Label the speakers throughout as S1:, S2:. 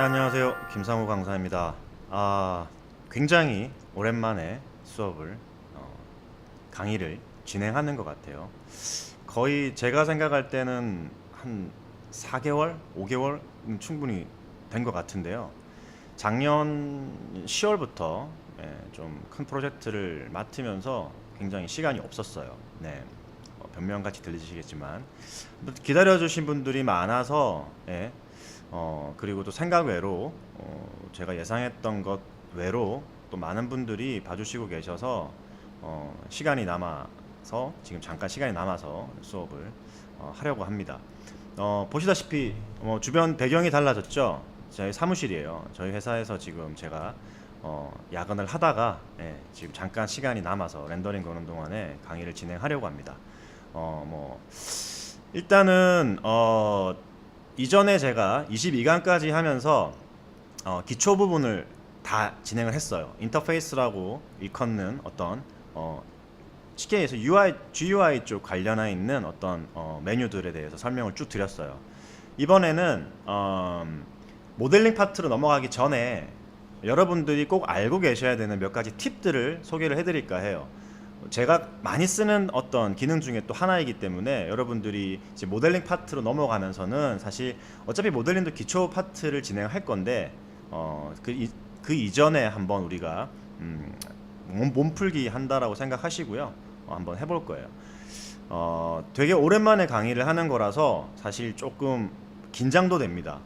S1: 네, 안녕하세요. 김상우 강사입니다. 굉장히 오랜만에 수업을 어, 강의를 진행하는 것 같아요. 거의 제가 생각할 때는 한 4개월, 5개월 충분히 된 것 같은데요. 작년 10월부터 좀 큰 프로젝트를 맡으면서 굉장히 시간이 없었어요. 네. 변명같이 들리시겠지만 기다려주신 분들이 많아서 그리고 또 생각 외로 제가 예상했던 것 외로 또 많은 분들이 봐주시고 계셔서 시간이 남아서 지금 잠깐 시간이 남아서 수업을 하려고 합니다. 보시다시피 주변 배경이 달라졌죠. 저희 사무실이에요. 저희 회사에서 지금 제가 야근을 하다가 지금 잠깐 시간이 남아서 렌더링 거는 동안에 강의를 진행하려고 합니다. 뭐 일단은 이전에 제가 22강까지 하면서 기초 부분을 다 진행을 했어요. 인터페이스라고 일컫는 어떤 쉽게 해서 UI, GUI 쪽 관련해 있는 어떤 메뉴들에 대해서 설명을 쭉 드렸어요. 이번에는 모델링 파트로 넘어가기 전에 여러분들이 꼭 알고 계셔야 되는 몇 가지 팁들을 소개를 해드릴까 해요. 제가 많이 쓰는 어떤 기능 중에 또 하나이기 때문에 여러분들이 이제 모델링 파트로 넘어가면서는 사실 어차피 모델링도 기초 파트를 진행할 건데 그 이전에 한번 우리가 몸풀기 한다라고 생각하시고요. 한번 해볼 거예요. 되게 오랜만에 강의를 하는 거라서 사실 조금 긴장도 됩니다.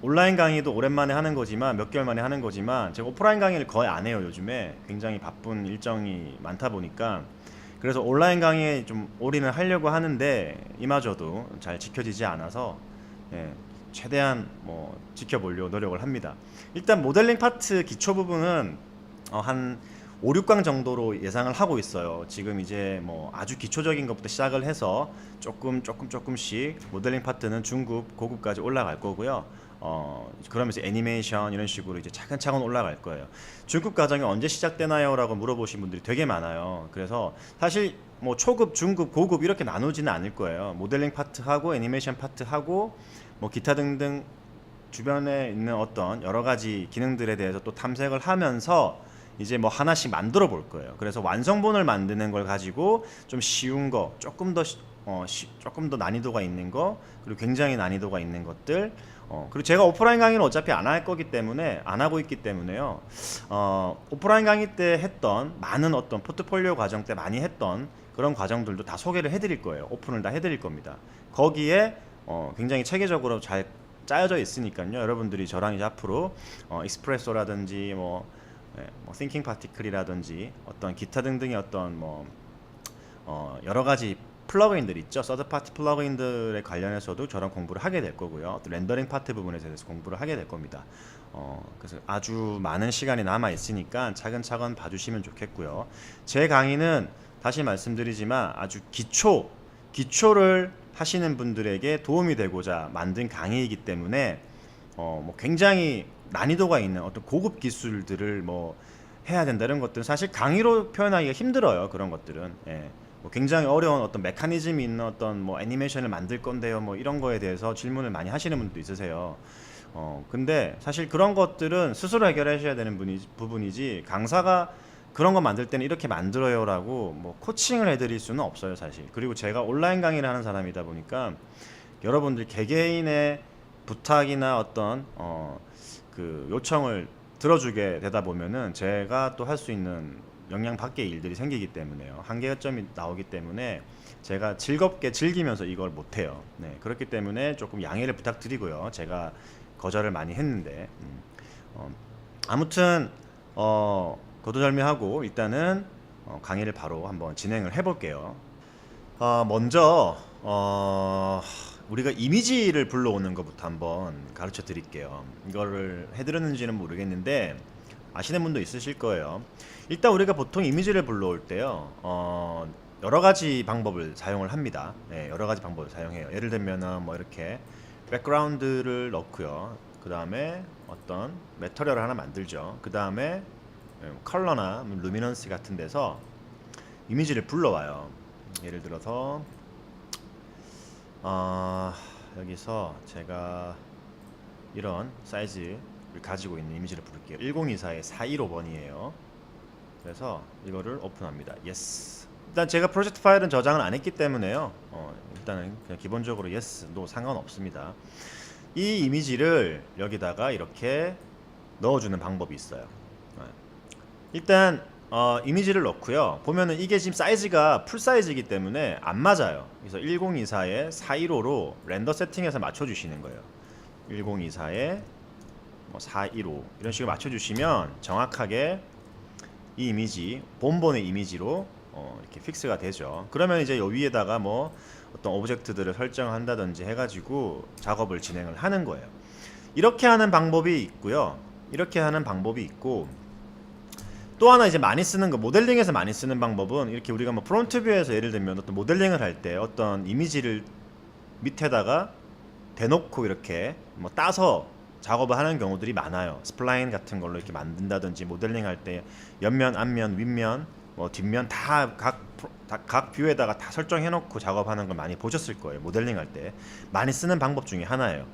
S1: 온라인 강의도 오랜만에 하는 거지만 몇 개월 만에 하는 거지만 제가 오프라인 강의를 거의 안 해요. 요즘에 굉장히 바쁜 일정이 많다 보니까 그래서 온라인 강의에 좀 올인을 하려고 하는데 이마저도 잘 지켜지지 않아서 최대한 뭐 지켜보려고 노력을 합니다. 일단 모델링 파트 기초 부분은 한 5, 6강 정도로 예상을 하고 있어요. 지금 이제 뭐 아주 기초적인 것부터 시작을 해서 조금씩 모델링 파트는 중급, 고급까지 올라갈 거고요. 그러면서 애니메이션 이런 식으로 이제 차근차근 올라갈 거예요. 중급 과정이 언제 시작되나요? 라고 물어보신 분들이 되게 많아요. 그래서 사실 뭐 초급, 중급, 고급 이렇게 나누지는 않을 거예요. 모델링 파트하고 애니메이션 파트하고 뭐 기타 등등 주변에 있는 어떤 여러 가지 기능들에 대해서 또 탐색을 하면서 이제 뭐 하나씩 만들어 볼 거예요. 그래서 완성본을 만드는 걸 가지고 좀 쉬운 거, 조금 더 난이도가 있는 거, 그리고 굉장히 난이도가 있는 것들, 그리고 제가 오프라인 강의는 어차피 안 할 거기 때문에 안 하고 있기 때문에요. 오프라인 강의 때 했던 많은 어떤 포트폴리오 과정 때 많이 했던 그런 과정들도 다 소개를 해드릴 거예요. 오픈을 다 해드릴 겁니다. 거기에 굉장히 체계적으로 잘 짜여져 있으니까요. 여러분들이 저랑 이제 앞으로 익스프레소라든지 뭐 thinking particle이라든지 어떤 기타 등등의 어떤 여러 가지 플러그인들 있죠. 서드 파티 플러그인들에 관련해서도 저랑 공부를 하게 될 거고요. 또 렌더링 파트 부분에 대해서 공부를 하게 될 겁니다. 그래서 아주 많은 시간이 남아 있으니까 차근차근 봐주시면 좋겠고요. 제 강의는 다시 말씀드리지만 아주 기초를 하시는 분들에게 도움이 되고자 만든 강의이기 때문에 뭐 굉장히 난이도가 있는 어떤 고급 기술들을 뭐 해야 된다는 것들은 사실 강의로 표현하기가 힘들어요. 그런 것들은 뭐 굉장히 어려운 어떤 메커니즘이 있는 어떤 뭐 애니메이션을 만들 건데요. 뭐 이런 거에 대해서 질문을 많이 하시는 분도 있으세요. 근데 사실 그런 것들은 스스로 해결하셔야 되는 부분이지 강사가 그런 거 만들 때는 이렇게 만들어요라고 뭐 코칭을 해드릴 수는 없어요, 사실. 그리고 제가 온라인 강의를 하는 사람이다 보니까 여러분들 개개인의 부탁이나 어떤 그 요청을 들어주게 되다 보면은 제가 또 할 수 있는 영향 밖의 일들이 생기기 때문에요. 한계점이 나오기 때문에 제가 즐겁게 즐기면서 이걸 못해요. 네, 그렇기 때문에 조금 양해를 부탁드리고요. 제가 거절을 많이 했는데 아무튼 거두절미하고 일단은 강의를 바로 한번 진행을 해볼게요. 먼저 우리가 이미지를 불러오는 것부터 한번 가르쳐 드릴게요. 이거를 해드렸는지는 모르겠는데 아시는 분도 있으실 거예요. 일단 우리가 보통 이미지를 불러올 때요 여러 가지 방법을 사용을 합니다. 여러 가지 방법을 사용해요. 예를 들면은 뭐 이렇게 백그라운드를 넣고요. 그 다음에 어떤 매터리얼을 하나 만들죠. 그 다음에 컬러나 루미넌스 같은 데서 이미지를 불러와요. 예를 들어서 여기서 제가 이런 사이즈를 가지고 있는 이미지를 부를게요. 1024의 415번이에요. 그래서 이거를 오픈합니다. 예스. 일단 제가 프로젝트 파일은 저장을 안 했기 때문에요. 일단은 그냥 기본적으로 예스, 노 상관없습니다. 이 이미지를 여기다가 이렇게 넣어주는 방법이 있어요. 일단 이미지를 넣고요. 보면은 이게 지금 사이즈가 풀 사이즈이기 때문에 안 맞아요. 그래서 1024에 415로 렌더 세팅해서 맞춰주시는 거예요. 1024에 415 이런 식으로 맞춰주시면 정확하게 이 이미지 본본의 이미지로 이렇게 픽스가 되죠. 그러면 이제 요 위에다가 뭐 어떤 오브젝트들을 설정한다든지 해가지고 작업을 진행을 하는 거예요. 이렇게 하는 방법이 있고요. 이렇게 하는 방법이 있고, 또 하나 이제 많이 쓰는 거, 모델링에서 많이 쓰는 방법은 이렇게 우리가 뭐 프론트 뷰에서 예를 들면 어떤 모델링을 할 때 어떤 이미지를 밑에다가 대놓고 이렇게 뭐 따서 작업을 하는 경우들이 많아요. 스플라인 같은 걸로 이렇게 만든다든지, 모델링 할 때 옆면, 앞면, 윗면, 뭐 뒷면 다 각 뷰에다가 다 설정해 놓고 작업하는 걸 많이 보셨을 거예요. 모델링 할 때 많이 쓰는 방법 중에 하나예요.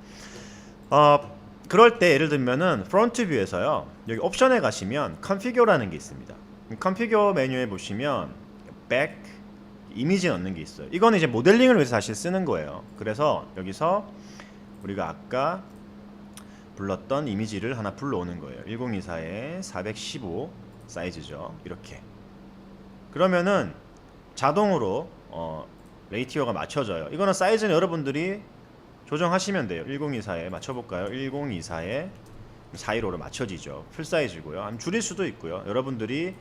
S1: 그럴 때 예를 들면은 프론트 뷰에서요, 여기 옵션에 가시면 컨피규어라는 게 있습니다. 컨피규어 메뉴에 보시면 백 이미지 넣는 게 있어요. 이거는 이제 모델링을 위해서 사실 쓰는 거예요. 그래서 여기서 우리가 아까 불렀던 이미지를 하나 불러오는 거예요. 1024에 415 사이즈죠. 이렇게. 그러면은 자동으로 레이티어가 맞춰져요. 이거는 사이즈는 여러분들이 조정하시면 돼요. 1024에 맞춰볼까요? 1024에 415로 맞춰지죠. 풀 사이즈고요. 아니면 줄일 수도 있고요. 여러분들이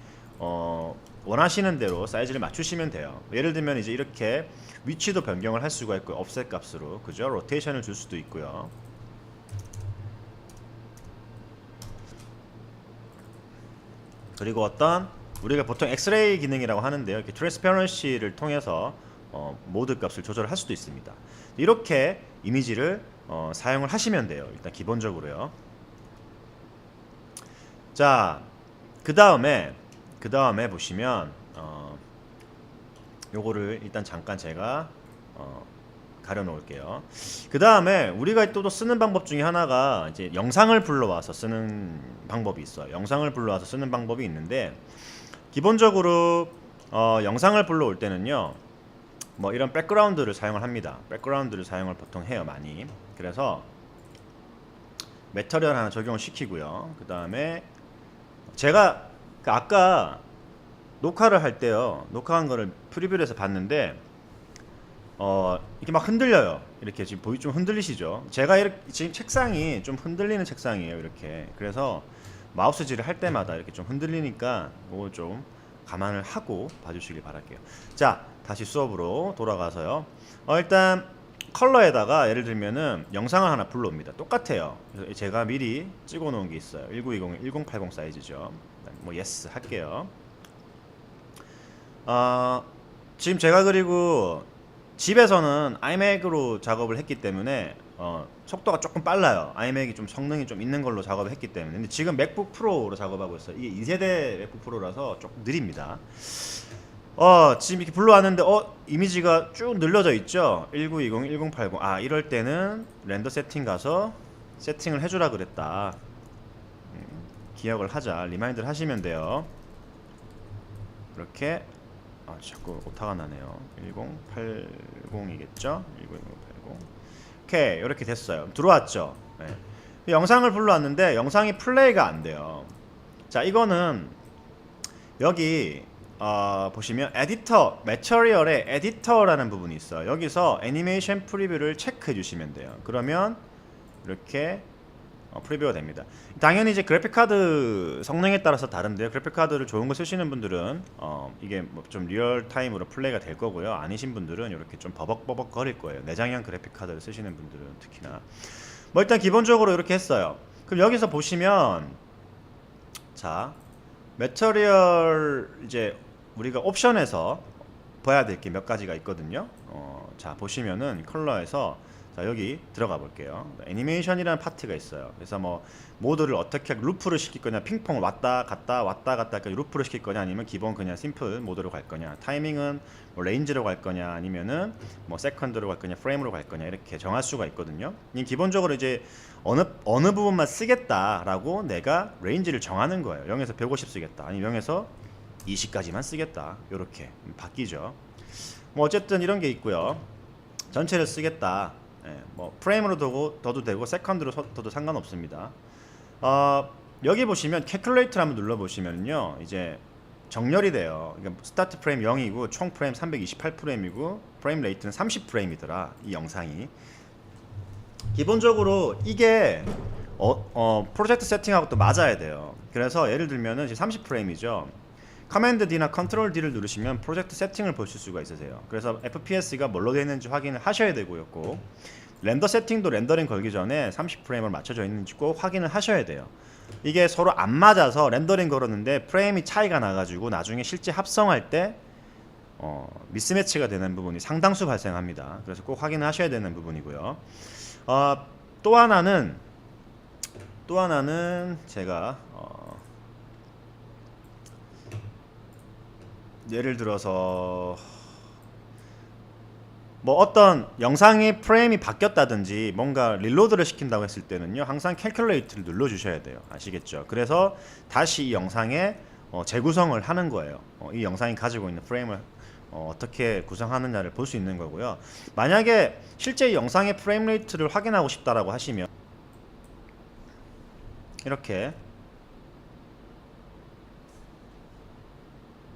S1: 원하시는 대로 사이즈를 맞추시면 돼요. 예를 들면 이제 이렇게 위치도 변경을 할 수가 있고요. 옵셋 값으로, 그죠? 로테이션을 줄 수도 있고요. 그리고 어떤 우리가 보통 엑스레이 기능이라고 하는데요. 이렇게 트랜스페런시를 통해서 모드 값을 조절할 수도 있습니다. 이렇게 이미지를 사용을 하시면 돼요. 일단 기본적으로요. 자, 그 다음에 보시면 요거를 일단 잠깐 제가 가려 놓을게요. 그 다음에 우리가 또 쓰는 방법 중에 하나가 이제 영상을 불러와서 쓰는 방법이 있어요. 영상을 불러와서 쓰는 방법이 있는데, 기본적으로 영상을 불러올 때는요, 뭐 이런 백그라운드를 사용을 합니다. 백그라운드를 사용을 보통 해요, 많이. 그래서 매터리얼 하나 적용을 시키고요. 그 다음에 제가 아까 녹화를 할 때요, 녹화한 거를 프리뷰를 해서 봤는데 이렇게 막 흔들려요. 이렇게 지금 좀 흔들리시죠? 제가 이렇게 지금 책상이 좀 흔들리는 책상이에요, 이렇게. 그래서 마우스질을 할 때마다 이렇게 좀 흔들리니까 그걸 좀 감안을 하고 봐주시길 바랄게요. 자, 다시 수업으로 돌아가서요. 일단 컬러에다가 예를 들면은 영상을 하나 불러옵니다. 똑같아요. 그래서 제가 미리 찍어 놓은 게 있어요. 1920, 1080 사이즈죠. 뭐 예스 할게요. 지금 제가 그리고 집에서는 iMac으로 작업을 했기 때문에 속도가 조금 빨라요. iMac이 좀 성능이 좀 있는 걸로 작업을 했기 때문에. 근데 지금 맥북 프로로 작업하고 있어요. 이게 2세대 맥북 프로라서 조금 느립니다. 지금 이렇게 불러왔는데 이미지가 쭉 늘려져 있죠. 1920, 1080. 이럴 때는 렌더 세팅 가서 세팅을 해주라 그랬다. 기억을 하자. 리마인드를 하시면 돼요. 이렇게 자꾸 오타가 나네요. 1080이겠죠? 1080. 오케이, 이렇게 됐어요. 들어왔죠? 네. 영상을 불러왔는데 영상이 플레이가 안 돼요. 자, 이거는 여기 보시면 에디터, 매터리얼에 에디터라는 부분이 있어요. 여기서 애니메이션 프리뷰를 체크해 주시면 돼요. 그러면 이렇게 프리뷰가 됩니다. 당연히 이제 그래픽카드 성능에 따라서 다른데요. 그래픽카드를 좋은 거 쓰시는 분들은 이게 뭐 좀 리얼타임으로 플레이가 될 거고요. 아니신 분들은 이렇게 좀 버벅버벅 거릴 거예요. 내장형 그래픽카드를 쓰시는 분들은 특히나. 뭐 일단 기본적으로 이렇게 했어요. 그럼 여기서 보시면, 자, 매터리얼 이제 우리가 옵션에서 봐야 될 게 몇 가지가 있거든요. 자, 보시면은 컬러에서 자, 여기 들어가 볼게요. 애니메이션이라는 파트가 있어요. 그래서 뭐 모드를 어떻게 루프를 시킬 거냐, 핑퐁을 왔다 갔다 왔다 갔다 루프를 시킬 거냐, 아니면 기본 그냥 심플 모드로 갈 거냐, 타이밍은 뭐 레인지로 갈 거냐, 아니면은 뭐 세컨드로 갈 거냐, 프레임으로 갈 거냐, 이렇게 정할 수가 있거든요. 기본적으로 이제 어느 부분만 쓰겠다라고 내가 레인지를 정하는 거예요. 0에서 150 쓰겠다, 아니면 0에서 20까지만 쓰겠다, 이렇게 바뀌죠. 뭐 어쨌든 이런 게 있고요. 전체를 쓰겠다. 예, 뭐 프레임으로 둬도 되고 세컨드로 둬도 상관없습니다. 여기 보시면 calculate를 한번 눌러 보시면요, 이제 정렬이 돼요. 그러니까 스타트 프레임 0이고 총 프레임 328프레임이고 프레임 레이트는 30프레임이더라, 이 영상이. 기본적으로 이게 프로젝트 세팅하고 또 맞아야 돼요. 그래서 예를 들면은 지금 30프레임이죠. 커맨드 D나 컨트롤 D를 누르시면 프로젝트 세팅을 보실 수가 있으세요. 그래서 FPS가 뭘로 되어 있는지 확인을 하셔야 되고요. 꼭 렌더 세팅도 렌더링 걸기 전에 30프레임을 맞춰져 있는지 꼭 확인을 하셔야 돼요. 이게 서로 안 맞아서 렌더링 걸었는데 프레임이 차이가 나가지고 나중에 실제 합성할 때 미스매치가 되는 부분이 상당수 발생합니다. 그래서 꼭 확인을 하셔야 되는 부분이고요. 또 하나는 제가 예를 들어서 뭐 어떤 영상의 프레임이 바뀌었다든지 뭔가 릴로드를 시킨다고 했을 때는요, 항상 캘큘레이트를 눌러 주셔야 돼요. 아시겠죠? 그래서 다시 이 영상에 재구성을 하는 거예요. 이 영상이 가지고 있는 프레임을 어떻게 구성하느냐를 볼 수 있는 거고요. 만약에 실제 이 영상의 프레임 레이트를 확인하고 싶다라고 하시면 이렇게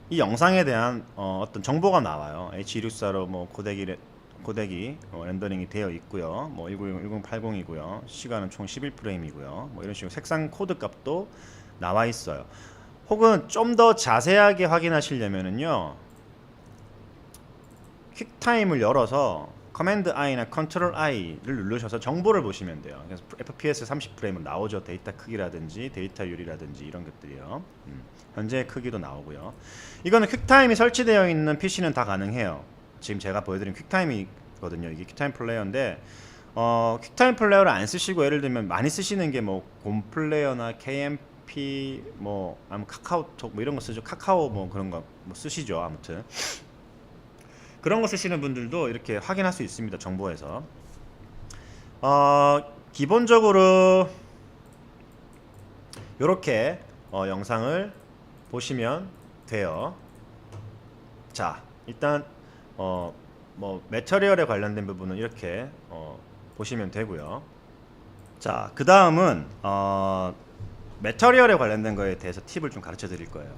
S1: 이 영상에 대한 어떤 정보가 나와요. H264로 뭐 고데기 렌더링이 되어 있고요. 뭐 1910, 1080이고요. 시간은 총 11프레임이고요. 뭐 이런 식으로 색상 코드 값도 나와 있어요. 혹은 좀 더 자세하게 확인하시려면은요, 퀵타임을 열어서 커맨드 I나 컨트롤 I를 누르셔서 정보를 보시면 돼요. 그래서 FPS 30프레임은 나오죠. 데이터 크기라든지 데이터율이라든지 이런 것들이요. 현재 크기도 나오고요. 이거는 퀵타임이 설치되어 있는 PC는 다 가능해요. 지금 제가 보여드린 퀵타임이거든요. 이게 퀵타임 플레이어인데 퀵타임 플레이어를 안 쓰시고 예를 들면 많이 쓰시는 게 뭐 곰 플레이어나 KMP 뭐 아니면 카카오톡 뭐 이런 거 쓰죠. 카카오 뭐 그런 거 뭐 쓰시죠. 아무튼 그런 거 쓰시는 분들도 이렇게 확인할 수 있습니다. 정보에서. 기본적으로 이렇게 영상을 보시면 돼요. 자, 일단 뭐 매터리얼에 관련된 부분은 이렇게 보시면 되고요. 자, 그 다음은 매터리얼에 관련된 거에 대해서 팁을 좀 가르쳐 드릴 거예요.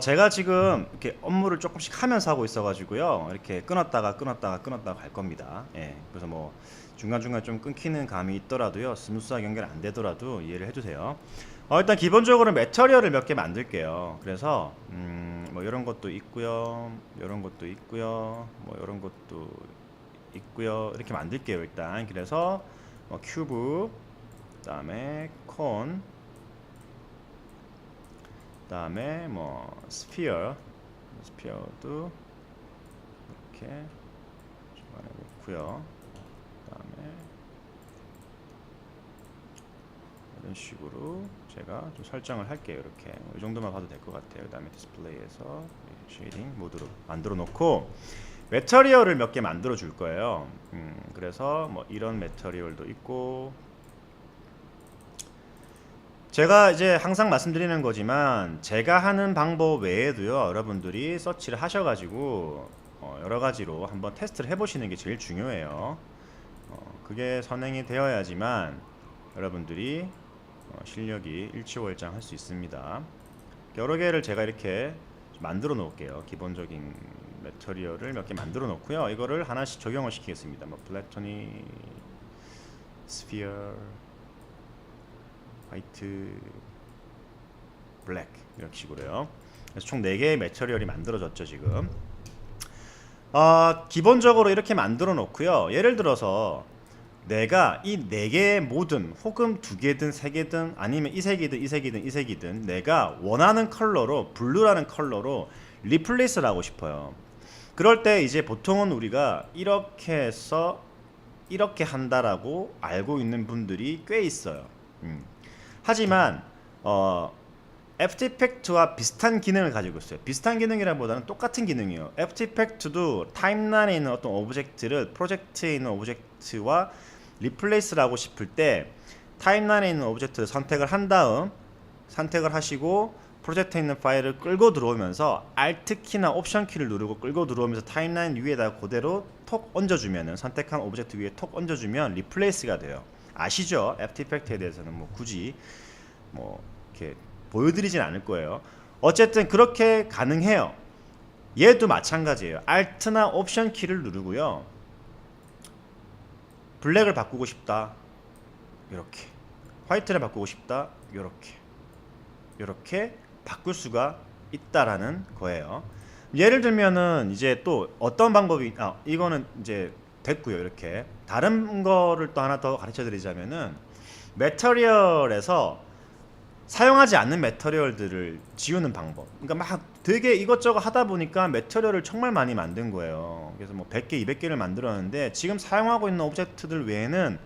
S1: 제가 지금 이렇게 업무를 조금씩 하면서 하고 있어 가지고요, 이렇게 끊었다가 갈 겁니다. 예, 그래서 뭐 중간중간 좀 끊기는 감이 있더라도요, 스무스하게 연결 안 되더라도 이해를 해주세요. 일단 기본적으로 매터리얼을 몇 개 만들게요. 그래서 뭐 이런 것도 있고요, 이런 것도 있고요, 뭐 이런 것도 있고요, 이렇게 만들게요. 일단 그래서 큐브, 그다음에 콘, 그다음에 뭐 스피어도 이렇게 중간에 놓고요. 그다음에 이런 식으로 제가 좀 설정을 할게요. 이렇게 이 정도만 봐도 될 것 같아요. 그다음에 디스플레이에서 쉐이딩 모드로 만들어 놓고 매터리얼을 몇 개 만들어 줄 거예요. 그래서 뭐 이런 매터리얼도 있고, 제가 이제 항상 말씀드리는 거지만 제가 하는 방법 외에도요, 여러분들이 서치를 하셔가지고 여러 가지로 한번 테스트를 해보시는 게 제일 중요해요. 그게 선행이 되어야지만 여러분들이 실력이 일취월장 할 수 있습니다. 여러 개를 제가 이렇게 만들어 놓을게요. 기본적인 매터리얼을 몇 개 만들어 놓고요, 이거를 하나씩 적용을 시키겠습니다. 뭐 플래토닉, 스피어, 화이트, 블랙 이런 식으로요. 그래서 총 4개의 매터리얼이 만들어졌죠 지금. 기본적으로 이렇게 만들어 놓고요, 예를 들어서 내가 이 4개의 모든, 혹은 2개든 3개든 아니면 이 색이든 이 색이든 이 색이든 내가 원하는 컬러로, 블루라는 컬러로 리플레이스를 하고 싶어요. 그럴 때 이제 보통은 우리가 이렇게 해서 이렇게 한다라고 알고 있는 분들이 꽤 있어요. 하지만 FT 팩트와 비슷한 기능을 가지고 있어요. 비슷한 기능이라기보다는 똑같은 기능이에요. FT 팩트도 타임라인에 있는 어떤 오브젝트를 프로젝트에 있는 오브젝트와 리플레이스를 하고 싶을 때 타임라인에 있는 오브젝트를 선택을 한 다음 선택을 하시고 프로젝트에 있는 파일을 끌고 들어오면서 Alt 키나 옵션 키를 누르고 끌고 들어오면서 타임라인 위에다 그대로 톡 얹어주면은 선택한 오브젝트 위에 톡 얹어주면 리플레이스가 돼요. 아시죠? FT 팩트에 대해서는 뭐 굳이 뭐 이렇게 보여드리진 않을 거예요. 어쨌든 그렇게 가능해요. 얘도 마찬가지예요. Alt나 옵션 키를 누르고요. 블랙을 바꾸고 싶다. 이렇게. 화이트를 바꾸고 싶다. 이렇게 바꿀 수가 있다라는 거예요. 예를 들면은 이제 또 어떤 방법이 이거는 이제 됐고요. 이렇게 다른 거를 또 하나 더 가르쳐 드리자면은 매터리얼에서 사용하지 않는 매터리얼들을 지우는 방법. 그러니까 막 되게 이것저것 하다 보니까 매터리얼을 정말 많이 만든 거예요. 그래서 뭐 100개, 200개를 만들었는데 지금 사용하고 있는 오브젝트들 외에는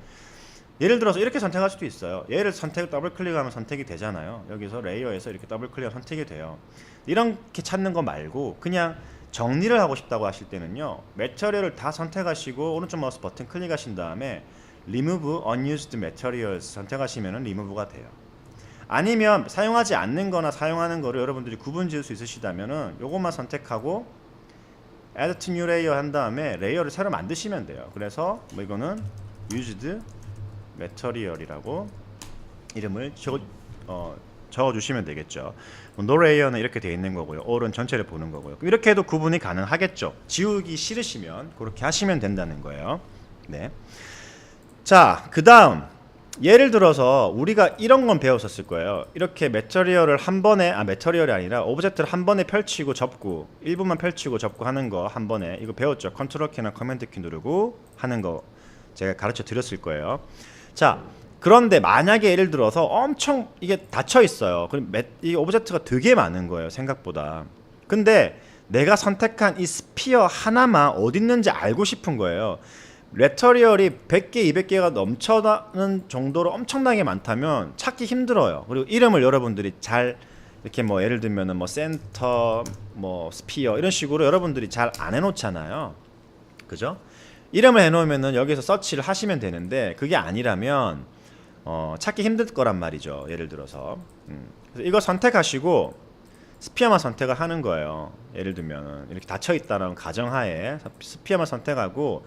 S1: 예를 들어서 이렇게 선택할 수도 있어요. 얘를 더블 클릭하면 선택이 되잖아요. 여기서 레이어에서 이렇게 더블 클릭하면 선택이 돼요. 이렇게 찾는 거 말고 그냥 정리를 하고 싶다고 하실 때는요. 매터리얼을 다 선택하시고 오른쪽 마우스 버튼 클릭하신 다음에 Remove Unused Materials 선택하시면 리무브가 돼요. 아니면 사용하지 않는 거나 사용하는 거를 여러분들이 구분 지을 수 있으시다면은 요것만 선택하고 Add to New Layer 한 다음에 레이어를 새로 만드시면 돼요. 그래서 뭐 이거는 Used Material이라고 이름을 적어주시면 되겠죠. No Layer는 이렇게 되어 있는 거고요. All은 전체를 보는 거고요. 이렇게 해도 구분이 가능하겠죠. 지우기 싫으시면 그렇게 하시면 된다는 거예요. 네. 자, 그 다음 예를 들어서 우리가 이런 건 배웠었을 거예요. 이렇게 매터리얼을 한 번에 매터리얼이 아니라 오브젝트를 한 번에 펼치고 접고 1분만 펼치고 접고 하는 거 한 번에 이거 배웠죠. 컨트롤 키나 커맨드 키 누르고 하는 거 제가 가르쳐 드렸을 거예요. 자, 그런데 만약에 예를 들어서 엄청 이게 닫혀 있어요. 그럼 이 오브젝트가 되게 많은 거예요. 생각보다. 근데 내가 선택한 이 스피어 하나만 어디 있는지 알고 싶은 거예요. 매터리얼이 100개, 200개가 넘쳐나는 정도로 엄청나게 많다면 찾기 힘들어요. 그리고 이름을 여러분들이 잘 이렇게 뭐 예를 들면은 뭐 센터, 뭐 스피어 이런 식으로 여러분들이 잘 안 해놓잖아요. 그죠? 이름을 해놓으면은 여기서 서치를 하시면 되는데 그게 아니라면 찾기 힘들 거란 말이죠. 예를 들어서 그래서 이거 선택하시고 스피어만 선택을 하는 거예요. 예를 들면 이렇게 닫혀 있다는 가정하에 스피어만 선택하고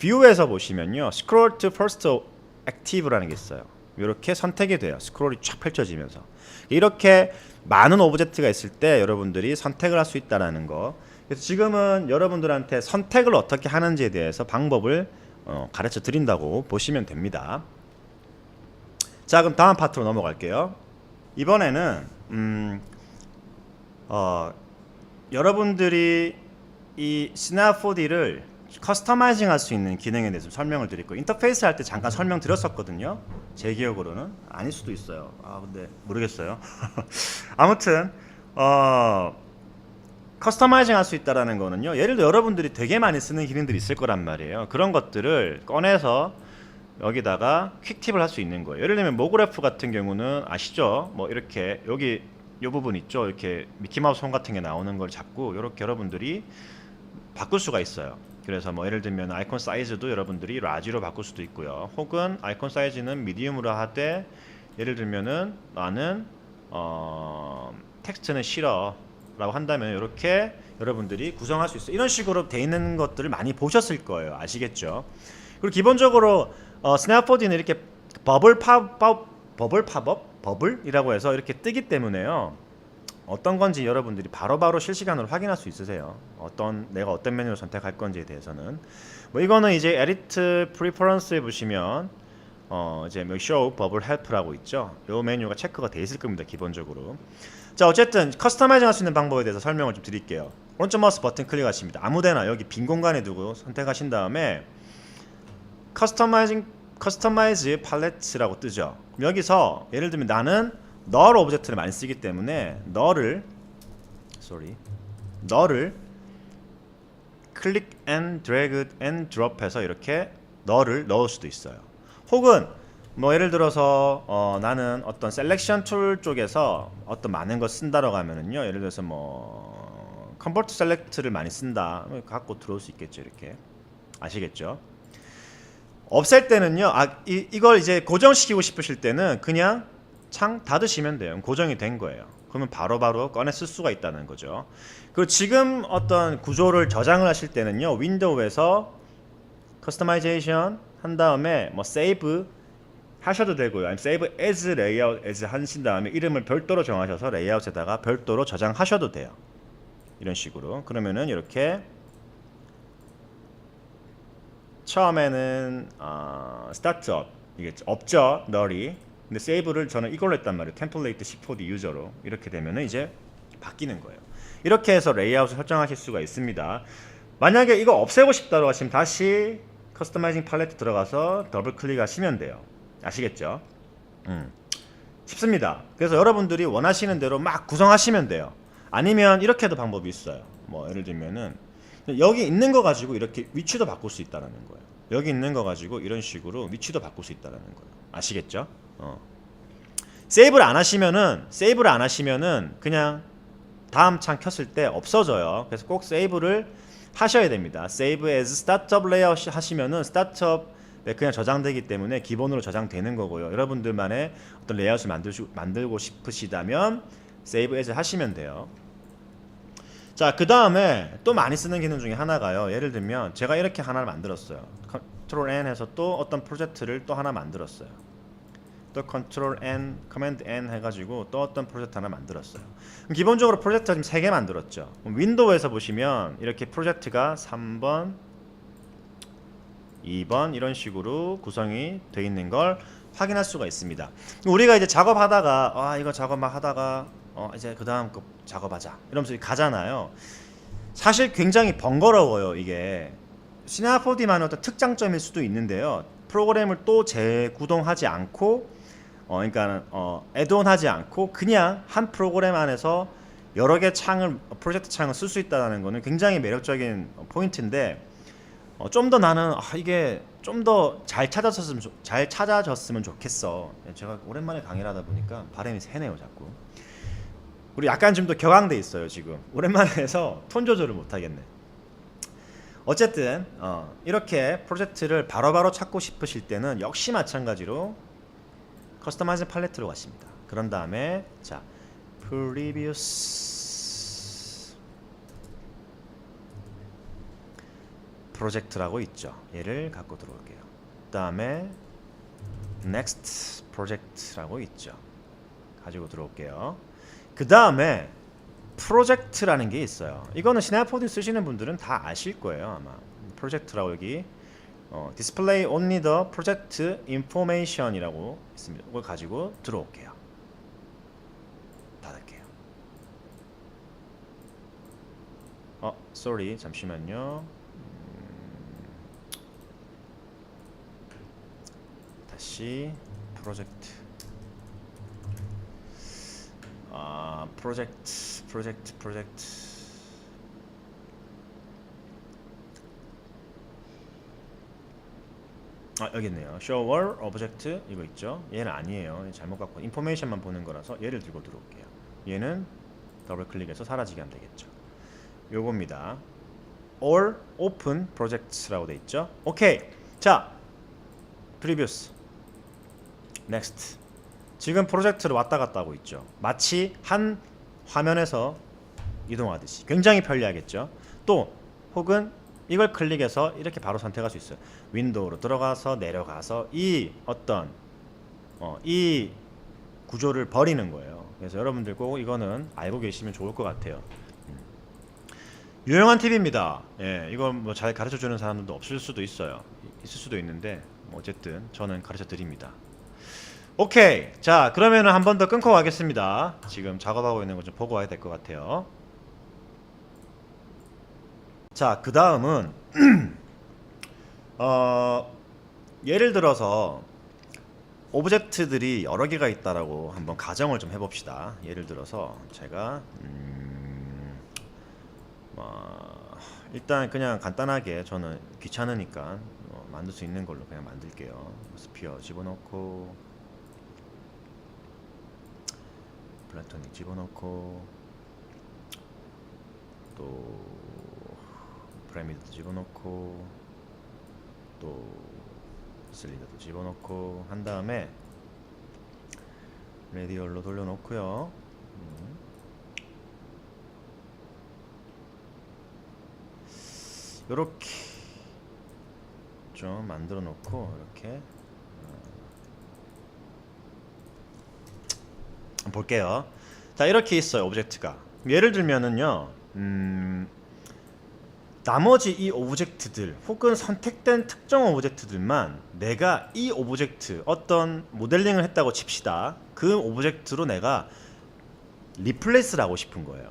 S1: 뷰에서 보시면요, Scroll to First Active라는 게 있어요. 이렇게 선택이 돼요. 스크롤이 쫙 펼쳐지면서 이렇게 많은 오브젝트가 있을 때 여러분들이 선택을 할 수 있다라는 거. 그래서 지금은 여러분들한테 선택을 어떻게 하는지에 대해서 방법을 가르쳐 드린다고 보시면 됩니다. 자, 그럼 다음 파트로 넘어갈게요. 이번에는 여러분들이 이 스냅4D를 커스터마이징 할 수 있는 기능에 대해서 설명을 드릴 거예요. 인터페이스 할 때 잠깐 설명드렸었거든요. 제 기억으로는 아닐 수도 있어요. 근데 모르겠어요. 아무튼 커스터마이징 할 수 있다라는 거는요, 예를 들어 여러분들이 되게 많이 쓰는 기능들이 있을 거란 말이에요. 그런 것들을 꺼내서 여기다가 퀵팁을 할 수 있는 거예요. 예를 들면 모그래프 같은 경우는 아시죠? 뭐 이렇게 여기 이 부분 있죠? 이렇게 미키마우스 손 같은 게 나오는 걸 잡고 이렇게 여러분들이 바꿀 수가 있어요. 그래서 뭐 예를 들면 아이콘 사이즈도 여러분들이 라지로 바꿀 수도 있고요. 혹은 아이콘 사이즈는 미디움으로 하되 예를 들면은 나는 텍스트는 싫어 라고 한다면 이렇게 여러분들이 구성할 수 있어요. 이런 식으로 돼 있는 것들을 많이 보셨을 거예요. 아시겠죠? 그리고 기본적으로 스냅4D는 이렇게 버블이라고 해서 이렇게 뜨기 때문에요. 어떤 건지 여러분들이 바로바로 실시간으로 확인할 수 있으세요. 내가 어떤 메뉴를 선택할 건지에 대해서는. 뭐 이거는 이제 에디트 프리퍼런스에 보시면 이제 뭐 show bubble help라고 있죠. 요 메뉴가 체크가 돼 있을 겁니다. 기본적으로. 자, 어쨌든 커스터마이징 할 수 있는 방법에 대해서 설명을 좀 드릴게요. 오른쪽 마우스 버튼 클릭하십니다. 아무데나 여기 빈 공간에 두고 선택하신 다음에 커스터마이즈 팔레트라고 뜨죠. 여기서 예를 들면 나는 null 오브젝트를 많이 쓰기 때문에 null을 클릭 앤 드래그 앤 드롭해서 이렇게 너를 넣을 수도 있어요. 혹은 뭐 예를 들어서 나는 어떤 셀렉션 툴 쪽에서 어떤 많은 거 쓴다라고 하면은요, 예를 들어서 뭐 컨버트 셀렉트를 많이 쓴다 갖고 들어올 수 있겠죠. 이렇게 아시겠죠? 없앨 때는요, 이걸 이제 고정시키고 싶으실 때는 그냥 창 닫으시면 돼요. 고정이 된 거예요. 그러면 바로바로 꺼내 쓸 수가 있다는 거죠. 그리고 지금 어떤 구조를 저장을 하실 때는요, 윈도우에서 커스터마이제이션 한 다음에 뭐 세이브 하셔도 되고요. 아니면 세이브 as layout as 하신 다음에 이름을 별도로 정하셔서 레이아웃에다가 별도로 저장하셔도 돼요. 이런 식으로. 그러면은 이렇게 처음에는 스타트업 이게 없죠, 널이. 근데 세이브를 저는 이걸로 했단 말이에요. 템플레이트 C4D 유저로. 이렇게 되면은 이제 바뀌는 거예요. 이렇게 해서 레이아웃을 설정하실 수가 있습니다. 만약에 이거 없애고 싶다고 하시면 다시 커스터마이징 팔레트 들어가서 더블 클릭하시면 돼요. 아시겠죠? 쉽습니다. 그래서 여러분들이 원하시는 대로 막 구성하시면 돼요. 아니면 이렇게도 방법이 있어요. 뭐 예를 들면은 여기 있는 거 가지고 이렇게 위치도 바꿀 수 있다는 거예요. 여기 있는 거 가지고 이런 식으로 위치도 바꿀 수 있다는 거예요. 아시겠죠? 세이브를 안 하시면은 그냥 다음 창 켰을 때 없어져요. 그래서 꼭 세이브를 하셔야 됩니다. Save as Startup Layout 하시면은 스타트업에 그냥 저장되기 때문에 기본으로 저장되는 거고요. 여러분들만의 어떤 레이아웃을 만들고 싶으시다면 Save as 하시면 돼요. 자, 그 다음에 또 많이 쓰는 기능 중에 하나가요. 예를 들면 제가 이렇게 하나를 만들었어요. Ctrl N 해서 또 어떤 프로젝트를 또 하나 만들었어요. 또 Ctrl N, Command N 해가지고 또 어떤 프로젝트 하나 만들었어요. 기본적으로 프로젝트가 지금 3개 만들었죠. 윈도우에서 보시면 이렇게 프로젝트가 3번, 2번 이런 식으로 구성이 되어 있는 걸 확인할 수가 있습니다. 우리가 이제 작업하다가 이거 작업 막 하다가 이제 그 다음 거 작업하자 이러면서 가잖아요. 사실 굉장히 번거로워요. 이게 시나포디만의 어떤 특장점일 수도 있는데요. 프로그램을 또 재구동하지 않고 그러니까 애드온하지 않고 그냥 한 프로그램 안에서 여러 개 창을 프로젝트 창을 쓸 수 있다는 거는 굉장히 매력적인 포인트인데 좀 더 나는 이게 좀 더 잘 찾아졌으면 좋겠어. 제가 오랜만에 강의를 하다 보니까 발음이 새네요 자꾸. 그리고 약간 좀 더 격앙돼 있어요 지금. 오랜만에 해서 톤 조절을 못 하겠네. 어쨌든 이렇게 프로젝트를 바로바로 찾고 싶으실 때는 역시 마찬가지로 커스터마이징 팔레트로 가십니다. 그런 다음에 자 previous 프로젝트라고 있죠. 얘를 갖고 들어올게요. 그 다음에 next project라고 있죠. 가지고 들어올게요. 그 다음에 프로젝트라는 게 있어요. 이거는 시나포드 쓰시는 분들은 다 아실 거예요 아마. 프로젝트라고 여기 display only the project information이라고 있습니다. 이걸 가지고 들어올게요. 닫을게요. sorry 잠시만요. 다시 프로젝트 프로젝트 여기 있네요. show all object 이거 있죠. 얘는 아니에요. 잘못 갖고 인포메이션만 보는 거라서 얘를 들고 들어올게요. 얘는 더블 클릭해서 사라지게 하면 되겠죠. 요겁니다. all open projects라고 돼 있죠. 오케이. 자, previous, next. 지금 프로젝트를 왔다 갔다 하고 있죠. 마치 한 화면에서 이동하듯이 굉장히 편리하겠죠. 또 혹은 이걸 클릭해서 이렇게 바로 선택할 수 있어요. 윈도우로 들어가서 내려가서 이 어떤 이 구조를 버리는 거예요. 그래서 여러분들 꼭 이거는 알고 계시면 좋을 것 같아요. 유용한 팁입니다. 예, 이걸 뭐 잘 가르쳐 주는 사람들도 없을 수도 있어요. 있을 수도 있는데 뭐 어쨌든 저는 가르쳐 드립니다. 오케이. 자, 그러면은 한 번 더 끊고 가겠습니다. 지금 작업하고 있는 거 좀 보고 와야 될 것 같아요. 자, 그 다음은 예를 들어서 오브젝트들이 여러 개가 있다라고 한번 가정을 좀 해봅시다. 예를 들어서 제가 일단 그냥 간단하게 저는 귀찮으니까 만들 수 있는 걸로 그냥 만들게요. 스피어 집어넣고 플라토닉 집어넣고 또 피라미드도 집어넣고 또 실린더도 집어넣고 한 다음에 레디얼로 돌려놓고요. 요렇게 좀 만들어 놓고 이렇게 볼게요. 자, 이렇게 있어요. 오브젝트가. 예를 들면은요, 나머지 이 오브젝트들 혹은 선택된 특정 오브젝트들만 내가 이 오브젝트 어떤 모델링을 했다고 칩시다. 그 오브젝트로 내가 리플레이스를 하고 싶은 거예요.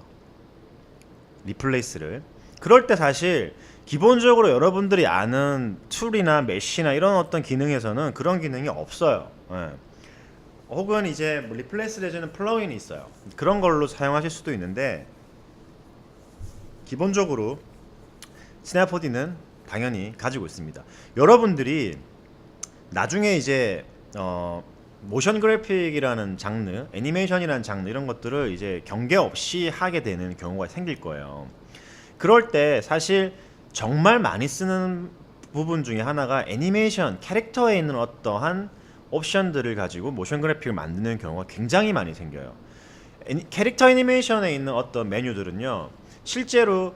S1: 리플레이스를. 그럴 때 사실 기본적으로 여러분들이 아는 툴이나 메쉬나 이런 어떤 기능에서는 그런 기능이 없어요. 예. 혹은 이제 뭐 리플레이스를 해주는 플러그인이 있어요. 그런 걸로 사용하실 수도 있는데 기본적으로 스냅4d는 당연히 가지고 있습니다. 여러분들이 나중에 이제 모션 그래픽이라는 장르, 애니메이션이라는 장르 이런 것들을 이제 경계 없이 하게 되는 경우가 생길 거예요. 그럴 때 사실 정말 많이 쓰는 부분 중에 하나가 애니메이션, 캐릭터에 있는 어떠한 옵션들을 가지고 모션 그래픽을 만드는 경우가 굉장히 많이 생겨요. 캐릭터 애니메이션에 있는 어떤 메뉴들은요, 실제로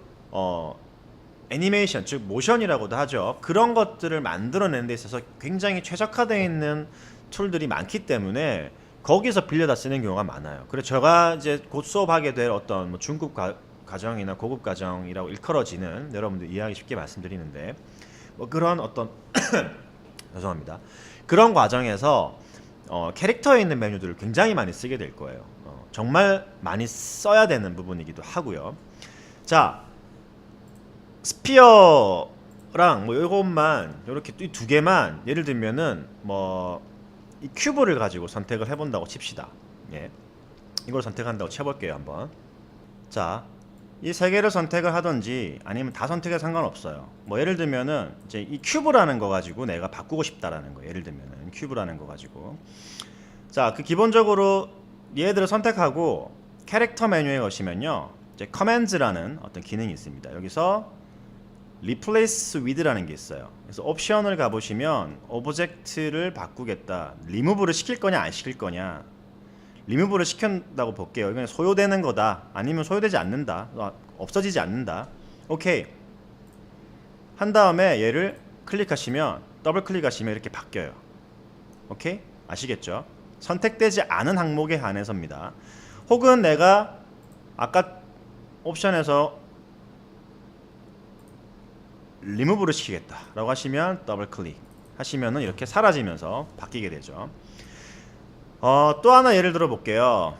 S1: 애니메이션, 즉 모션이라고도 하죠. 그런 것들을 만들어내는 데 있어서 굉장히 최적화되어 있는 툴들이 많기 때문에 거기서 빌려다 쓰는 경우가 많아요. 그래서 제가 이제 곧 수업하게 될 어떤 뭐 중급 과정이나 고급 과정이라고 일컬어지는, 여러분들 이해하기 쉽게 말씀드리는데, 뭐 그런 어떤 죄송합니다. 그런 과정에서 캐릭터에 있는 메뉴들을 굉장히 많이 쓰게 될 거예요. 정말 많이 써야 되는 부분이기도 하고요. 자, 스피어랑 뭐 이것만, 이렇게 이 두 개만 예를 들면은 뭐 이 큐브를 가지고 선택을 해본다고 칩시다. 예, 이걸 선택한다고 쳐볼게요 한번. 자, 이 세 개를 선택을 하든지 아니면 다 선택해도 상관없어요. 뭐 예를 들면은 이제 이 큐브라는 거 가지고 내가 바꾸고 싶다라는 거. 예를 들면은 큐브라는 거 가지고, 자, 그 기본적으로 얘들을 선택하고 캐릭터 메뉴에 가시면요, 이제 커맨드라는 어떤 기능이 있습니다. 여기서 Replace with라는 게 있어요. 그래서 옵션을 가보시면 오브젝트를 바꾸겠다, 리무브를 시킬 거냐 안 시킬 거냐. 리무브를 시킨다고 볼게요. 이건 소요되는 거다, 아니면 소요되지 않는다, 없어지지 않는다. 오케이 한 다음에 얘를 클릭하시면, 더블 클릭하시면 이렇게 바뀌어요. 오케이, 아시겠죠? 선택되지 않은 항목에 한해서입니다. 혹은 내가 아까 옵션에서 리무브를 시키겠다 라고 하시면 더블 클릭 하시면은 이렇게 사라지면서 바뀌게 되죠. 또 하나 예를 들어 볼게요.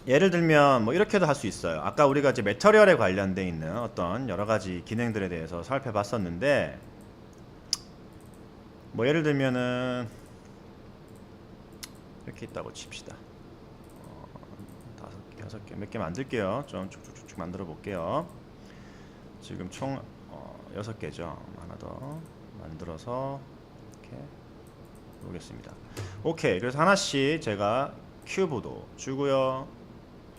S1: 예를 들면 뭐 이렇게도 할 수 있어요. 아까 우리가 이제 매터리얼에 관련돼 있는 어떤 여러 가지 기능들에 대해서 살펴봤었는데, 뭐 예를 들면은 이렇게 있다고 칩시다. 5개, 6개, 몇 개 만들게요. 좀 쭉쭉쭉 만들어 볼게요. 지금 총 6개죠. 하나 더 만들어서 이렇게 보겠습니다. 오케이, 그래서 하나씩 제가 큐브도 주고요,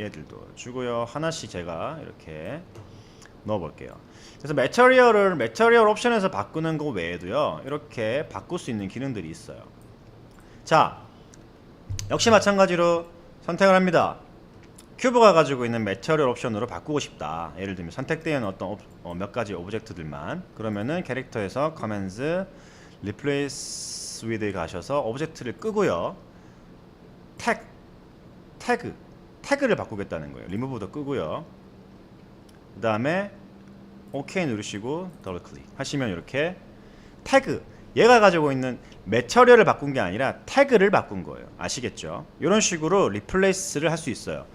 S1: 얘들도 주고요, 하나씩 제가 이렇게 넣어 볼게요. 그래서 매터리얼 옵션에서 바꾸는 거 외에도요, 이렇게 바꿀 수 있는 기능들이 있어요. 자, 역시 마찬가지로 선택을 합니다. 큐브가 가지고 있는 매터리얼 옵션으로 바꾸고 싶다. 예를 들면 선택되는 어떤 몇 가지 오브젝트들만. 그러면은 캐릭터에서 커맨드 리플레이스 위드에 가셔서 오브젝트를 끄고요, 태그를 바꾸겠다는 거예요. 리무브도 끄고요, 그 다음에 OK 누르시고 더블 클릭 하시면 이렇게 태그, 얘가 가지고 있는 매터리얼을 바꾼 게 아니라 태그를 바꾼 거예요. 아시겠죠? 이런 식으로 리플레이스를 할 수 있어요.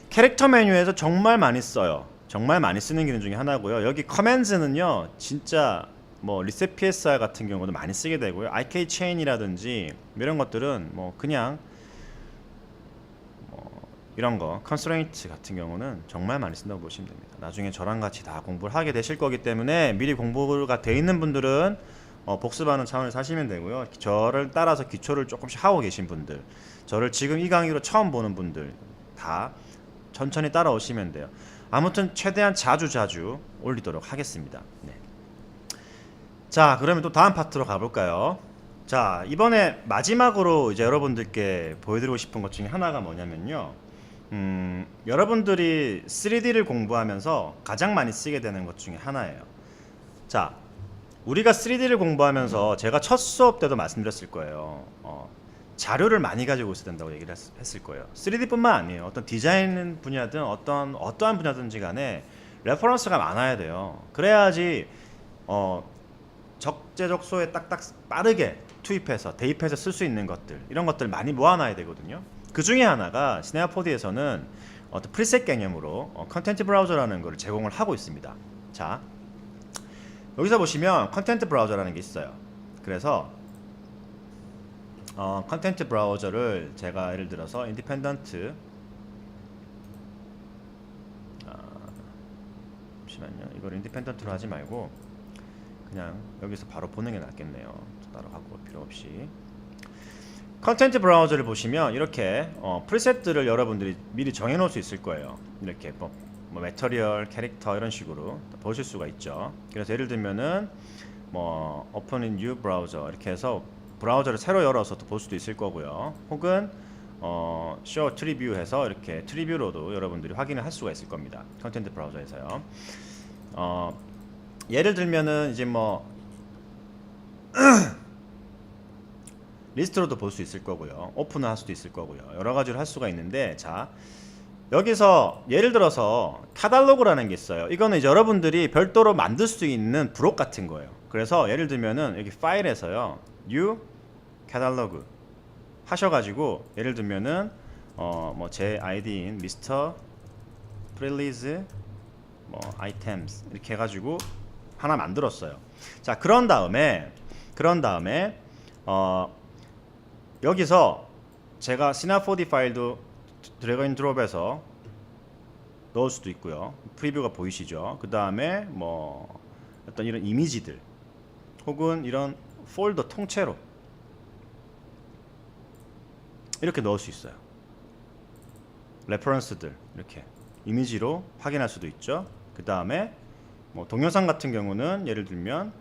S1: 캐릭터 메뉴에서 정말 많이 써요. 정말 많이 쓰는 기능 중에 하나고요. 여기 커맨드는요, 진짜 뭐 리셋 PSR 같은 경우도 많이 쓰게 되고요. IK 체인이라든지 이런 것들은 뭐 그냥 뭐 이런 거 컨스트레인트 같은 경우는 정말 많이 쓴다고 보시면 됩니다. 나중에 저랑 같이 다 공부를 하게 되실 거기 때문에 미리 공부가 돼 있는 분들은 복습하는 차원에서 하시면 되고요. 저를 따라서 기초를 조금씩 하고 계신 분들, 저를 지금 이 강의로 처음 보는 분들 다 천천히 따라오시면 돼요. 아무튼 최대한 자주 올리도록 하겠습니다. 네. 자, 그러면 또 다음 파트로 가볼까요? 자, 이번에 마지막으로 이제 여러분들께 보여드리고 싶은 것 중에 하나가 뭐냐면요. 여러분들이 3D를 공부하면서 가장 많이 쓰게 되는 것 중에 하나예요. 자, 우리가 3D를 공부하면서 제가 첫 수업 때도 말씀드렸을 거예요. 자료를 많이 가지고 있어야 된다고 얘기를 했을 거예요. 3D뿐만 아니에요. 어떤 디자인 분야든 어떠한 분야든지 간에 레퍼런스가 많아야 돼요. 그래야지 적재적소에 딱딱 빠르게 투입해서 대입해서 쓸 수 있는 것들, 이런 것들 많이 모아놔야 되거든요. 그 중에 하나가 시네아포드에서는 어떤 프리셋 개념으로 컨텐트 브라우저라는 걸 제공을 하고 있습니다. 자, 여기서 보시면 컨텐트 브라우저라는 게 있어요. 그래서 컨텐트 브라우저를 제가 예를 들어서 인디펜던트, 잠시만요. 이걸 인디펜던트로 하지 말고 그냥 여기서 바로 보는 게 낫겠네요. 따로 갖고 올 필요 없이. 컨텐트 브라우저를 보시면 이렇게 프리셋들을 여러분들이 미리 정해 놓을 수 있을 거예요. 이렇게 뭐 매터리얼, 캐릭터 이런 식으로 보실 수가 있죠. 그래서 예를 들면은 뭐 오픈 인 뉴 브라우저 이렇게 해서 브라우저를 새로 열어서 또 볼 수도 있을 거고요. 혹은 show 트리뷰 해서 이렇게 트리뷰로도 여러분들이 확인을 할 수가 있을 겁니다. 컨텐트 브라우저에서요. 예를 들면은 이제 뭐 리스트로도 볼 수 있을 거고요. 오픈을 할 수도 있을 거고요. 여러 가지로 할 수가 있는데, 자, 여기서 예를 들어서 카탈로그라는 게 있어요. 이거는 이제 여러분들이 별도로 만들 수 있는 브록 같은 거예요. 그래서 예를 들면은 여기 파일에서요, new catalog 하셔가지고 예를 들면은 뭐 제 아이디인 미스터 프릴리즈 뭐 아이템스 이렇게 해가지고 하나 만들었어요. 자, 그런 다음에 여기서 제가 시나4D 파일도 드래그 앤 드롭해서 넣을 수도 있고요. 프리뷰가 보이시죠? 그 다음에 뭐 어떤 이런 이미지들 혹은 이런 폴더 통째로 이렇게 넣을 수 있어요. 레퍼런스들 이렇게 이미지로 확인할 수도 있죠. 그 다음에 뭐 동영상 같은 경우는 예를 들면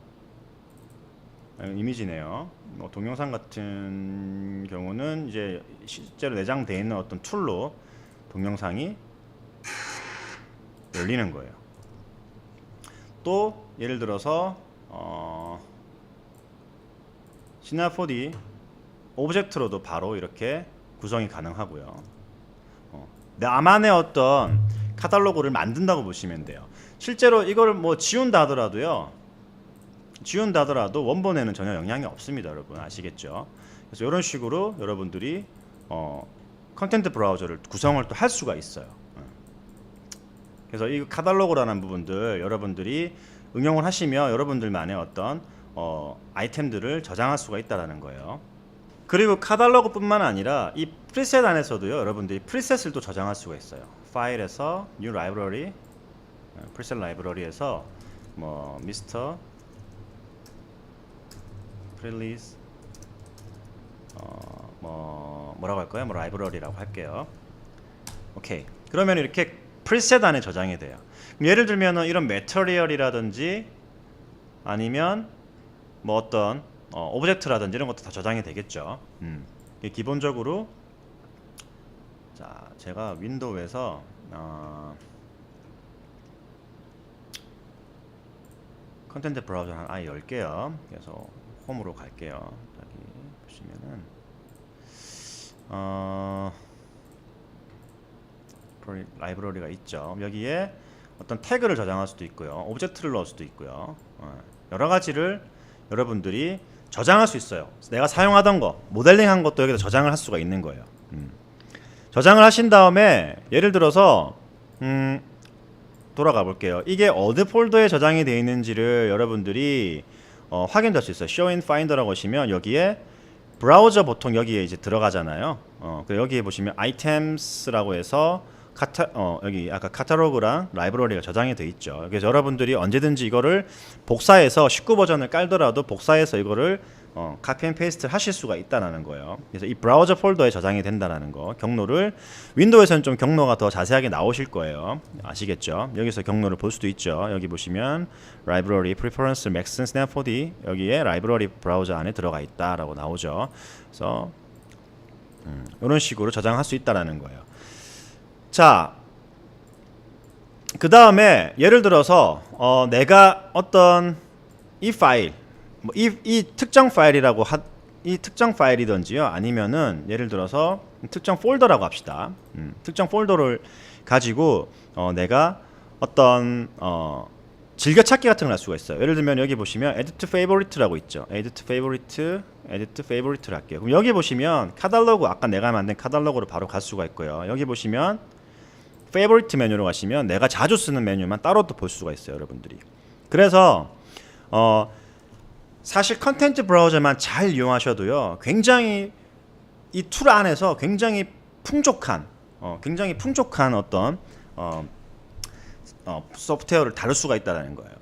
S1: 이미지네요. 뭐 동영상 같은 경우는 이제 실제로 내장되어 있는 어떤 툴로 동영상이 열리는 거예요. 또 예를 들어서 시나4D 오브젝트로도 바로 이렇게 구성이 가능하고요. 나만의 어떤 카탈로그를 만든다고 보시면 돼요. 실제로 이걸 뭐 지운다 하더라도 원본에는 전혀 영향이 없습니다. 여러분 아시겠죠? 그래서 이런 식으로 여러분들이 컨텐트 브라우저를 구성을 또 할 수가 있어요. 그래서 이 카탈로그라는 부분들 여러분들이 응용을 하시면 여러분들만의 어떤 아이템들을 저장할 수가 있다는 거예요. 그리고 카탈로그 뿐만 아니라 이 프리셋 안에서도요, 여러분들이 프리셋을 또 저장할 수가 있어요. 파일에서 New Library, 프리셋 라이브러리에서 뭐 미스터 프릴리즈 뭐라고 할까요? 뭐 라이브러리라고 할게요. 오케이. 그러면 이렇게 프리셋 안에 저장이 돼요. 예를 들면은 이런 매터리얼이라든지 아니면 뭐 어떤 오브젝트라든지 이런 것도 다 저장이 되겠죠. 기본적으로 자, 제가 윈도우에서 컨텐트 브라우저 한 아예 열게요. 그래서 홈으로 갈게요. 여기 보시면은 라이브러리가 있죠. 여기에 어떤 태그를 저장할 수도 있고요, 오브젝트를 넣을 수도 있고요, 여러 가지를 여러분들이 저장할 수 있어요. 내가 사용하던 거, 모델링한 것도 여기다 저장을 할 수가 있는 거예요. 저장을 하신 다음에 예를 들어서 돌아가 볼게요. 이게 어느 폴더에 저장이 되어 있는지를 여러분들이 확인할 수 있어요. Show in Finder라고 하시면 여기에 브라우저 보통 여기에 이제 들어가잖아요. 여기에 보시면 Items라고 해서 여기 아까 카탈로그랑 라이브러리가 저장이 돼 있죠. 그래서 여러분들이 언제든지 이거를 복사해서 19 버전을 깔더라도 복사해서 이거를 카피 앤 페이스트 하실 수가 있다라는 거예요. 그래서 이 브라우저 폴더에 저장이 된다라는 거. 경로를 윈도우에서는 좀 경로가 더 자세하게 나오실 거예요. 아시겠죠? 여기서 경로를 볼 수도 있죠. 여기 보시면 라이브러리 프리퍼런스 맥슨 스냅포디 여기에 라이브러리 브라우저 안에 들어가 있다라고 나오죠. 그래서 이런 식으로 저장할 수 있다라는 거예요. 자, 그 다음에 예를 들어서 내가 어떤 이 파일 이 특정 파일이라고 이 특정 파일이든지요 아니면은 예를 들어서 특정 폴더라고 합시다. 특정 폴더를 가지고 내가 어떤 즐겨찾기 같은 걸 할 수가 있어요. 예를 들면 여기 보시면 edit favorite라고 있죠. edit favorite를 할게요. 그럼 여기 보시면 카탈로그 아까 내가 만든 카탈로그로 바로 갈 수가 있고요. 여기 보시면 favorite 메뉴로 가시면 내가 자주 쓰는 메뉴만 따로 또 볼 수가 있어요, 여러분들이. 그래서 사실 컨텐츠 브라우저만 잘 이용하셔도요, 굉장히 이 툴 안에서 굉장히 풍족한 어떤 소프트웨어를 다룰 수가 있다는 거예요.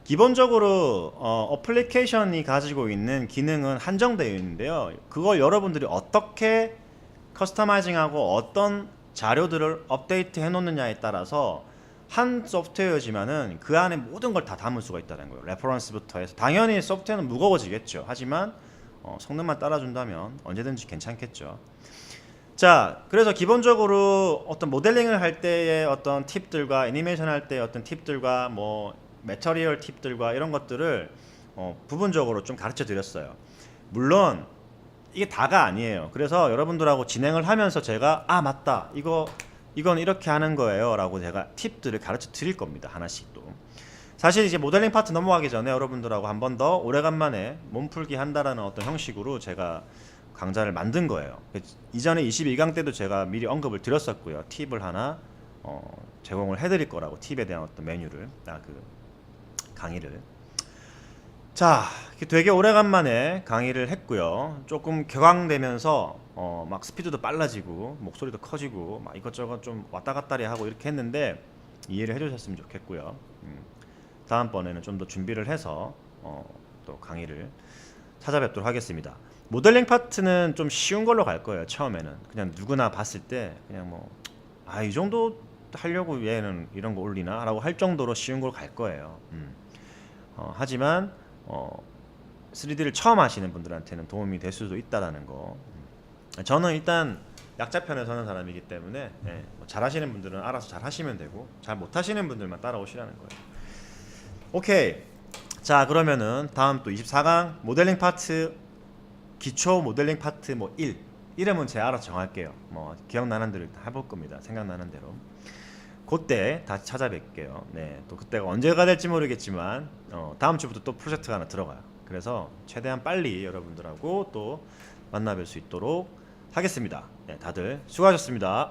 S1: 기본적으로 어플리케이션이 가지고 있는 기능은 한정되어 있는데요. 그걸 여러분들이 어떻게 커스터마이징하고 어떤 자료들을 업데이트 해놓느냐에 따라서 한 소프트웨어지만은 그 안에 모든 걸 다 담을 수가 있다는 거예요. 레퍼런스부터 해서 당연히 소프트웨어는 무거워지겠죠. 하지만 성능만 따라준다면 언제든지 괜찮겠죠. 자, 그래서 기본적으로 어떤 모델링을 할 때의 어떤 팁들과 애니메이션 할 때의 어떤 팁들과 뭐 매터리얼 팁들과 이런 것들을 부분적으로 좀 가르쳐 드렸어요. 물론 이게 다가 아니에요. 그래서 여러분들하고 진행을 하면서 제가 맞다, 이건 이렇게 하는 거예요 라고 제가 팁들을 가르쳐 드릴 겁니다. 하나씩 또. 사실 이제 모델링 파트 넘어가기 전에 여러분들하고 한 번 더 오래간만에 몸풀기 한다라는 어떤 형식으로 제가 강좌를 만든 거예요. 이전에 21강 때도 제가 미리 언급을 드렸었고요. 팁을 하나 제공을 해드릴 거라고, 팁에 대한 어떤 메뉴를, 그 강의를. 자, 되게 오래간만에 강의를 했고요. 조금 격앙되면서 막 스피드도 빨라지고 목소리도 커지고 막 이것저것 좀 왔다 갔다리 하고 이렇게 했는데 이해를 해주셨으면 좋겠고요. 다음번에는 좀 더 준비를 해서 또 강의를 찾아뵙도록 하겠습니다. 모델링 파트는 좀 쉬운 걸로 갈 거예요. 처음에는 그냥 누구나 봤을 때 그냥 뭐 이 정도 하려고 얘는 이런 거 올리나 라고 할 정도로 쉬운 걸 갈 거예요. 하지만 3D를 처음 하시는 분들한테는 도움이 될 수도 있다라는 거. 저는 일단 약자편에 서는 사람이기 때문에 뭐 잘하시는 분들은 알아서 잘 하시면 되고 잘 못하시는 분들만 따라오시라는 거예요. 오케이. 자, 그러면은 다음 또 24강 모델링 파트, 기초 모델링 파트 뭐 1 이름은 제가 알아서 정할게요. 뭐 기억나는 대로 해볼 겁니다. 생각나는 대로. 그때 다시 찾아뵐게요. 네, 또 그때가 언제가 될지 모르겠지만 다음 주부터 또 프로젝트가 하나 들어가요. 그래서 최대한 빨리 여러분들하고 또 만나뵐 수 있도록 하겠습니다. 네, 다들 수고하셨습니다.